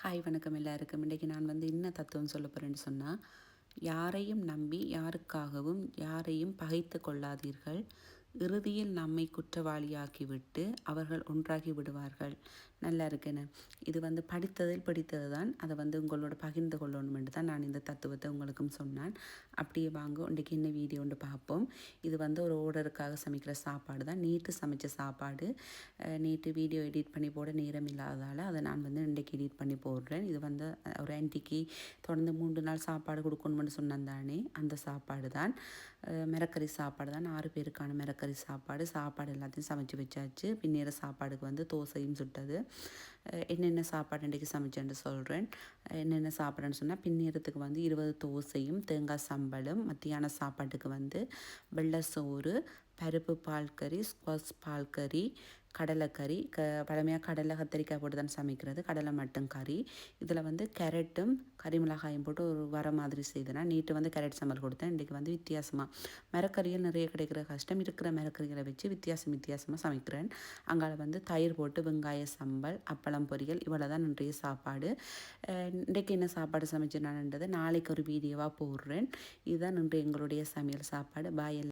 Hi வணக்கம் எல்லாருக்கும். இன்றைக்கி நான் என்ன தத்துவம் சொல்ல போகிறேன்னு சொன்னால், யாரையும் நம்பி யாருக்காகவும் யாரையும் பகைத்து கொள்ளாதீர்கள். இறுதியில் நம்மை குற்றவாளியாக்கிவிட்டு அவர்கள் ஒன்றாகி விடுவார்கள். நல்லா இருக்குன்னு இது படித்ததில் பிடித்தது தான். அதை உங்களோட பகிர்ந்து கொள்ளணும் என்று தான் நான் இந்த தத்துவத்தை உங்களுக்கும் சொன்னேன். அப்படியே வாங்க இன்றைக்கி என்ன வீடியோ ஒன்று பார்ப்போம். இது ஒரு ஓர்டருக்காக சமைக்கிற சாப்பாடு தான். நேற்று சமைச்ச சாப்பாடு. நேற்று வீடியோ எடிட் பண்ணி போட நேரம் இல்லாததால் அதை நான் இன்றைக்கி எடிட் பண்ணி போடுறேன். இது ஒரு ஆன்ட்டிக்கு தொடர்ந்து 3 நாள் சாப்பாடு கொடுக்கணும்னு சொன்னேன் தானே, அந்த சாப்பாடு தான். மிரக்கறி சாப்பாடு தான். 6 பேருக்கான மிரக்கறி சாப்பாடு எல்லாத்தையும் சமைச்சு வச்சாச்சு. பின்னேற சாப்பாடுக்கு தோசையும் சுட்டது. என்னென்ன சாப்பாடு இன்றைக்கி சமைச்சேன்னு சொல்கிறேன். என்னென்ன சாப்பாடுன்னு சொன்னால், பின்னேறத்துக்கு 20 தோசையும் தேங்காய் சம்பலும், மத்தியான சாப்பாட்டுக்கு வெள்ளை சோறு, பருப்பு பால் கறி, ஸ்குவாஷ் பால் கறி, கடலைக்கறி, பழமையாக கடலை கத்திரிக்காய் போட்டு தான் சமைக்கிறது. கடலை மட்டும் கறி. இதில் கேரட்டும் கறி மிளகாயும் போட்டு ஒரு வர மாதிரி செய்தேன்னா, நேற்று கேரட் சம்பல் கொடுத்தேன். இன்றைக்கி வித்தியாசமாக மிரக்கறிகள் நிறைய கிடைக்கிற கஷ்டம், இருக்கிற மிரக்கறிகளை வச்சு வித்தியாசமாக சமைக்கிறேன். அங்கால தயிர் போட்டு வெங்காய சம்பல், அப்பளம் பொரியல், இவ்வளோ தான் இன்றைய சாப்பாடு. இன்றைக்கு என்ன சாப்பாடு சமைச்சேன்னான்றதை நாளைக்கு ஒரு வீடியோவாக போடுறேன். இதுதான் இன்று எங்களுடைய சமையல் சாப்பாடு. பாய்.